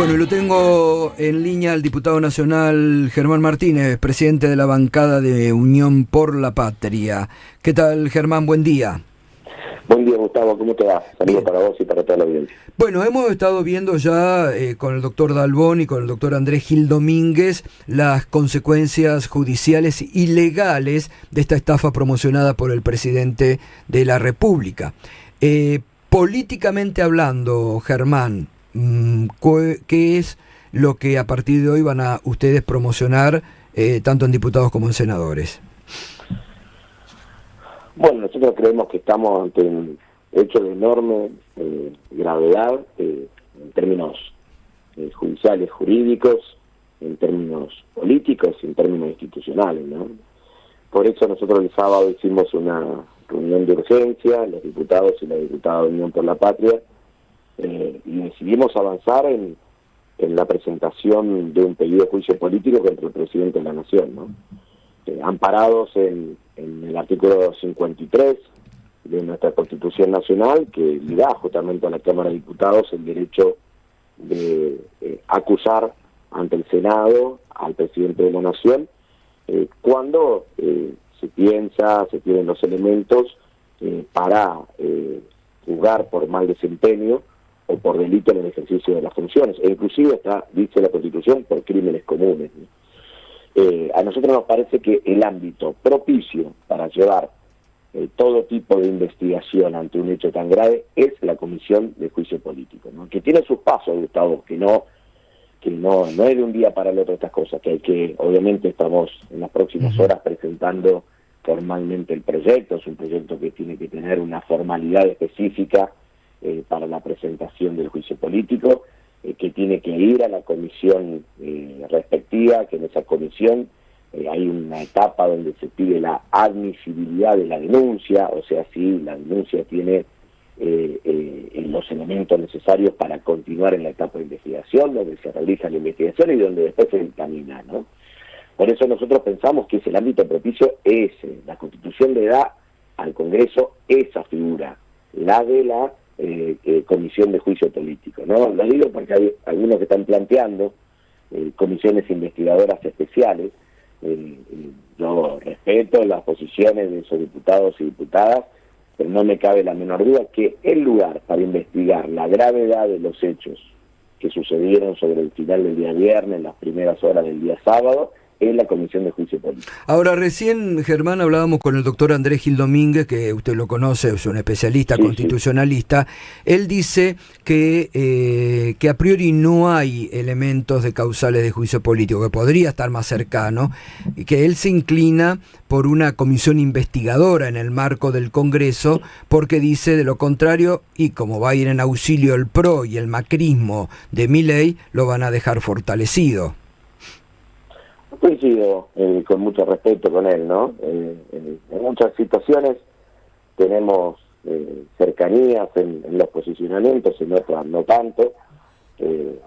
Bueno, y lo tengo en línea al diputado nacional Germán Martínez, presidente de la bancada de Unión por la Patria. ¿Qué tal, Germán? Buen día. Buen día, Gustavo, ¿cómo te va? Saludos para vos y para toda la audiencia. Bueno, hemos estado viendo ya con el doctor Dalbón y con el doctor Andrés Gil Domínguez las consecuencias judiciales y legales de esta estafa promocionada por el presidente de la República. Políticamente hablando, Germán, ¿qué es lo que a partir de hoy van a ustedes promocionar tanto en diputados como en senadores? Bueno, nosotros creemos que estamos ante un hecho de enorme gravedad en términos judiciales, jurídicos, en términos políticos y en términos institucionales, ¿no? Por eso nosotros el sábado hicimos una reunión de urgencia, los diputados y la diputada de Unión por la Patria, y decidimos avanzar en la presentación de un pedido de juicio político contra el presidente de la Nación, ¿no? Amparados en el artículo 53 de nuestra Constitución Nacional, que le da justamente a la Cámara de Diputados el derecho de acusar ante el Senado al presidente de la Nación cuando se tienen los elementos para juzgar por mal desempeño o por delito en el ejercicio de las funciones, e inclusive dice la Constitución, por crímenes comunes, ¿no? A nosotros nos parece que el ámbito propicio para llevar todo tipo de investigación ante un hecho tan grave es la Comisión de Juicio Político, ¿no? Que tiene sus pasos, Gustavo, que no es de un día para el otro estas cosas, que obviamente estamos en las próximas horas presentando formalmente el proyecto. Es un proyecto que tiene que tener una formalidad específica para la presentación del juicio político, que tiene que ir a la comisión respectiva, que en esa comisión hay una etapa donde se pide la admisibilidad de la denuncia, o sea, si la denuncia tiene los elementos necesarios para continuar en la etapa de investigación, donde se realiza la investigación y donde después se dictamina, ¿no? Por eso nosotros pensamos que es el ámbito propicio ese. La Constitución le da al Congreso esa figura, la de la comisión de juicio político, ¿no? Lo digo porque hay algunos que están planteando comisiones investigadoras especiales. Yo respeto las posiciones de esos diputados y diputadas, pero no me cabe la menor duda que el lugar para investigar la gravedad de los hechos que sucedieron sobre el final del día viernes, en las primeras horas del día sábado, es la Comisión de Juicio Político. Ahora, recién, Germán, hablábamos con el doctor Andrés Gil Domínguez, que usted lo conoce, es un especialista constitucionalista. Sí. Él dice que a priori no hay elementos de causales de juicio político, que podría estar más cercano, y que él se inclina por una comisión investigadora en el marco del Congreso, porque dice, de lo contrario, y como va a ir en auxilio el PRO y el macrismo de Milei, lo van a dejar fortalecido. Coincido con mucho respeto con él, ¿no? En muchas situaciones tenemos cercanías en los posicionamientos, en otras no tanto.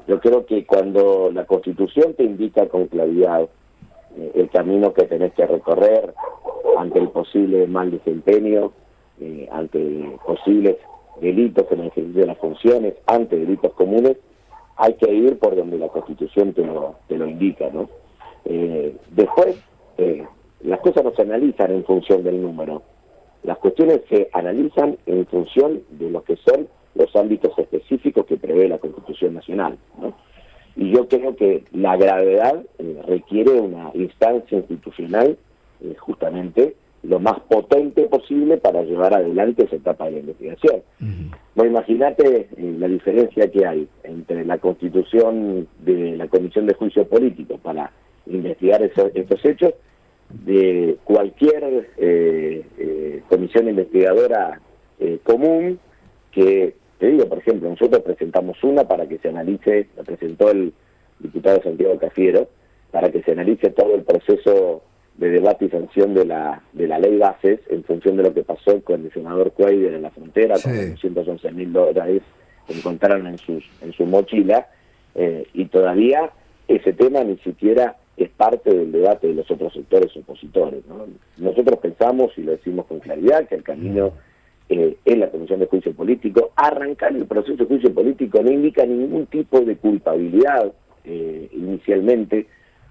Yo creo que cuando la Constitución te indica con claridad el camino que tenés que recorrer ante el posible mal desempeño, ante posibles delitos en el ejercicio de las funciones, ante delitos comunes, hay que ir por donde la Constitución te lo indica, ¿no? Después, las cosas no se analizan en función del número. Las cuestiones se analizan en función de lo que son los ámbitos específicos que prevé la Constitución Nacional, ¿no? Y yo creo que la gravedad requiere una instancia institucional justamente lo más potente posible para llevar adelante esa etapa de la investigación. Vos imaginate la diferencia que hay entre la constitución de la Comisión de Juicio Político para investigar estos hechos de cualquier comisión investigadora común, que, te digo, por ejemplo, nosotros presentamos una para que se analice, la presentó el diputado Santiago Cafiero, para que se analice todo el proceso de debate y sanción de la ley bases en función de lo que pasó con el senador Cuellar en la frontera, con los $211.000 que encontraron en su mochila, y todavía ese tema ni siquiera es parte del debate de los otros sectores opositores, ¿no? Nosotros pensamos, y lo decimos con claridad, que el camino en la Comisión de Juicio Político. Arrancar el proceso de juicio político no indica ningún tipo de culpabilidad inicialmente.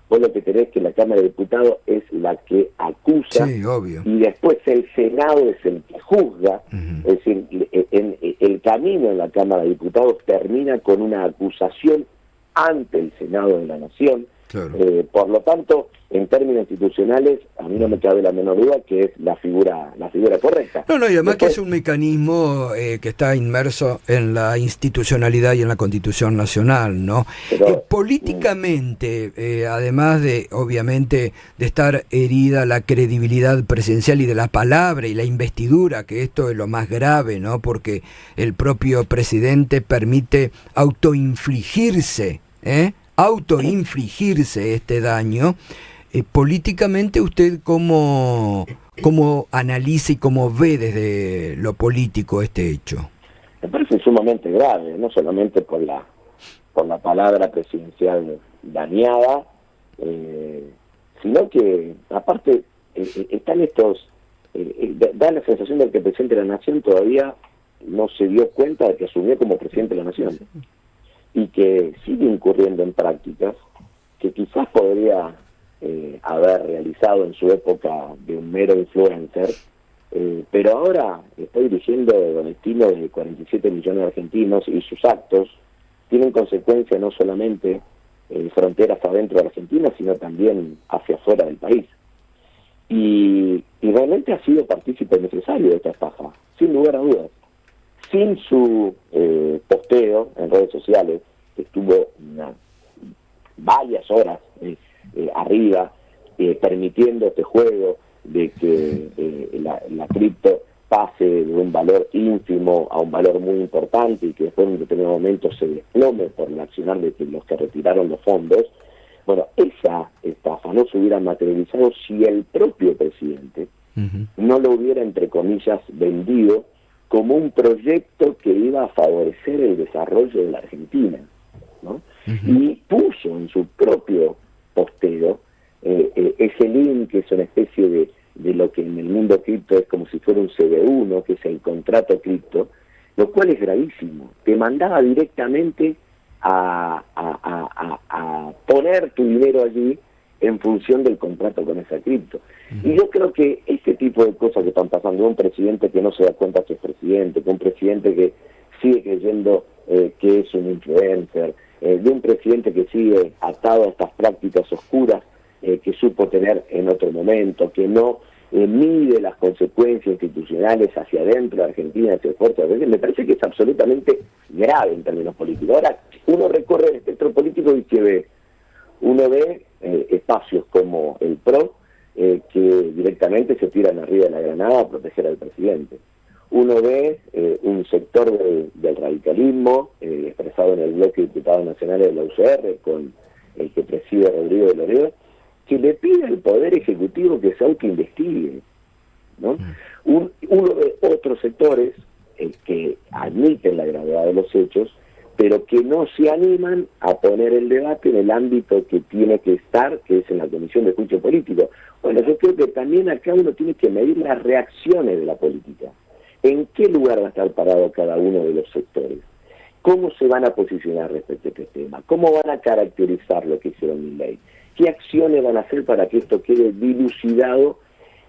Vos lo que tenés que la Cámara de Diputados es la que acusa, sí, obvio, y después el Senado es el que juzga. Es decir, el camino en la Cámara de Diputados termina con una acusación ante el Senado de la Nación. claro. Por lo tanto, en términos institucionales, a mí no me cabe la menor duda que es la figura correcta. No, y además Después, que es un mecanismo que está inmerso en la institucionalidad y en la Constitución Nacional, ¿no? Pero, políticamente, además de, obviamente, de estar herida la credibilidad presidencial y de la palabra y la investidura, que esto es lo más grave, ¿no? Porque el propio presidente permite autoinfligirse este daño. Políticamente, ¿usted cómo analiza y cómo ve desde lo político este hecho? me parece sumamente grave, no solamente por la palabra presidencial dañada, sino que, aparte, están estos... da la sensación de que el presidente de la Nación todavía no se dio cuenta de que asumió como presidente de la Nación, y que sigue incurriendo en prácticas que quizás podría haber realizado en su época de un mero influencer, pero ahora está dirigiendo el destino de 47 millones de argentinos, y sus actos tienen consecuencias no solamente fronteras adentro de Argentina, sino también hacia afuera del país. Y realmente ha sido partícipe necesario de esta estafa, sin lugar a dudas. Sin su posteo en redes sociales, que estuvo varias horas arriba, permitiendo este juego de que la cripto pase de un valor ínfimo a un valor muy importante, y que después en un determinado momento se desplome por el accionar de los que retiraron los fondos. Bueno, esa estafa no se hubiera materializado si el propio presidente no lo hubiera, entre comillas, vendido como un proyecto que iba a favorecer el desarrollo de la Argentina, ¿no? Y puso en su propio posteo ese link, que es una especie de lo que en el mundo cripto es como si fuera un CB1, que es el contrato cripto, lo cual es gravísimo. Te mandaba directamente a poner tu dinero allí en función del contrato con esa cripto. Y yo creo que este tipo de cosas que están pasando, de un presidente que no se da cuenta que es presidente, de un presidente que sigue creyendo que es un influencer, de un presidente que sigue atado a estas prácticas oscuras que supo tener en otro momento, que no mide las consecuencias institucionales hacia adentro de Argentina, hacia afuera, me parece que es absolutamente grave en términos políticos. Ahora, uno recorre el espectro político y uno ve espacios como el PRO, que directamente se tiran arriba de la granada a proteger al presidente. Uno ve un sector del radicalismo, expresado en el bloque de diputados nacionales de la UCR, con el que preside Rodrigo de Loredo, que le pide al Poder Ejecutivo que se autoinvestigue, ¿no? Uno ve otros sectores que admiten la gravedad de los hechos, pero que no se animan a poner el debate en el ámbito que tiene que estar, que es en la Comisión de Juicio Político. Bueno, yo creo que también acá uno tiene que medir las reacciones de la política. ¿En qué lugar va a estar parado cada uno de los sectores? ¿Cómo se van a posicionar respecto a este tema? ¿Cómo van a caracterizar lo que hicieron en ley? ¿Qué acciones van a hacer para que esto quede dilucidado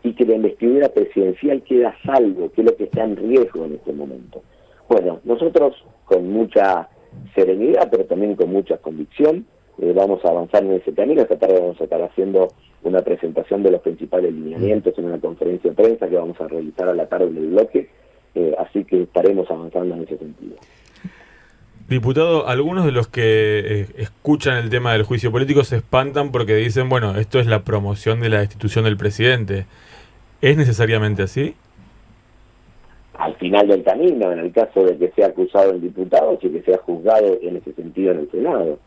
y que la investidura presidencial quede a salvo, que es lo que está en riesgo en este momento? Bueno, nosotros con mucha serenidad, pero también con mucha convicción, vamos a avanzar en ese camino. Esta tarde vamos a estar haciendo una presentación de los principales lineamientos en una conferencia de prensa que vamos a realizar a la tarde del bloque, así que estaremos avanzando en ese sentido. Diputado, algunos de los que escuchan el tema del juicio político se espantan porque dicen, bueno, esto es la promoción de la destitución del presidente. ¿Es necesariamente así? Al final del camino, en el caso de que sea acusado el diputado, y que sea juzgado en ese sentido en el Senado.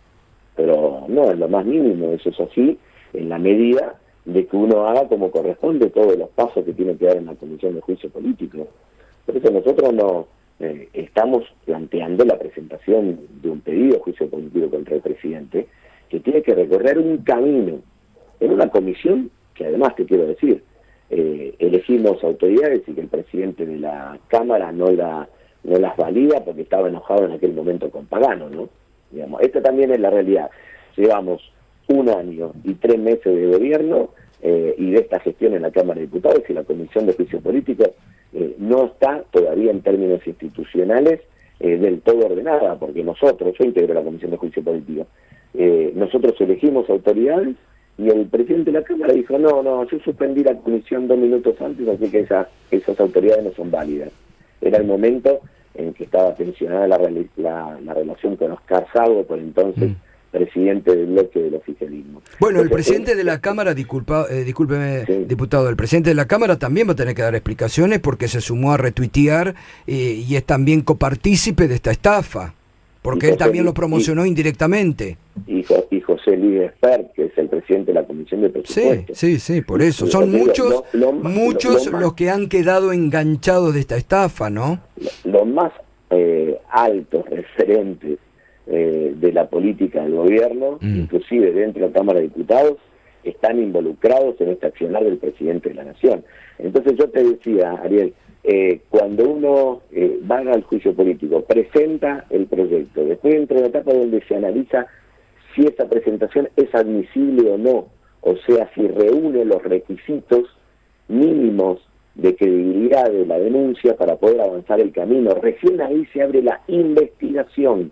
Pero no, en lo más mínimo, eso es así, en la medida de que uno haga como corresponde todos los pasos que tiene que dar en la Comisión de Juicio Político. Por eso nosotros no estamos planteando la presentación de un pedido de juicio político contra el presidente, que tiene que recorrer un camino en una comisión que, además te quiero decir, elegimos autoridades y que el presidente de la Cámara no las valida porque estaba enojado en aquel momento con Pagano, ¿no? Digamos, esta también es la realidad. Llevamos 1 año y 3 meses de gobierno y de esta gestión en la Cámara de Diputados, y la Comisión de Juicio Político no está todavía en términos institucionales del todo ordenada, porque yo integro la Comisión de Juicio Político, nosotros elegimos autoridades y el presidente de la Cámara dijo, no, yo suspendí la comisión 2 minutos antes, así que esas autoridades no son válidas. Era el momento en que estaba tensionada la relación con Oscar Sago, por entonces presidente del bloque del oficialismo. Bueno, el presidente de la Cámara, discúlpeme, sí, diputado, el presidente de la Cámara también va a tener que dar explicaciones porque se sumó a retuitear y es también copartícipe de esta estafa, porque él también lo promocionó indirectamente. Y José Luis Espert, que es el presidente de la Comisión de Presupuestos. Sí, por eso. Son muchos los que han quedado enganchados de esta estafa, ¿no? Los más altos referentes de la política del gobierno, inclusive dentro de la Cámara de Diputados, están involucrados en este accionar del presidente de la Nación. Entonces yo te decía, Ariel, cuando uno va al juicio político, presenta el proyecto, después entra en una etapa donde se analiza si esa presentación es admisible o no, o sea, si reúne los requisitos mínimos de credibilidad de la denuncia para poder avanzar el camino. Recién ahí se abre la investigación,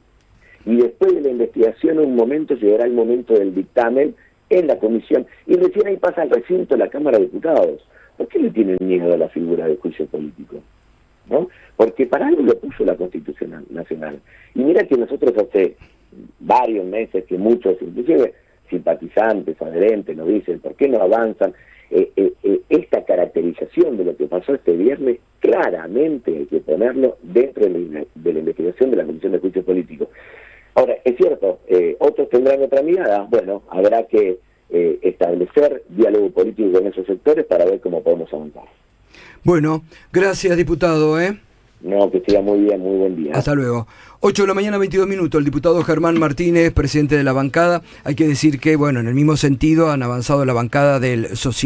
y después de la investigación un momento llegará el momento del dictamen en la comisión, y recién ahí pasa al recinto de la Cámara de Diputados. ¿Por qué le tienen miedo a la figura del juicio político? ¿No? Porque para algo lo puso la Constitución Nacional. Y mira que nosotros hace varios meses que muchos, inclusive simpatizantes, adherentes, nos dicen, ¿por qué no avanzan? Esta caracterización de lo que pasó este viernes, claramente hay que ponerlo dentro de la investigación de la Comisión de Juicio Político. Ahora, es cierto, otros tendrán otra mirada. Bueno, habrá que establecer diálogo político con esos sectores para ver cómo podemos avanzar. Bueno, gracias, diputado. No, que siga muy bien, muy buen día. Hasta luego. 8 de la mañana, 22 minutos. El diputado Germán Martínez, presidente de la bancada. Hay que decir que, bueno, en el mismo sentido han avanzado la bancada del social.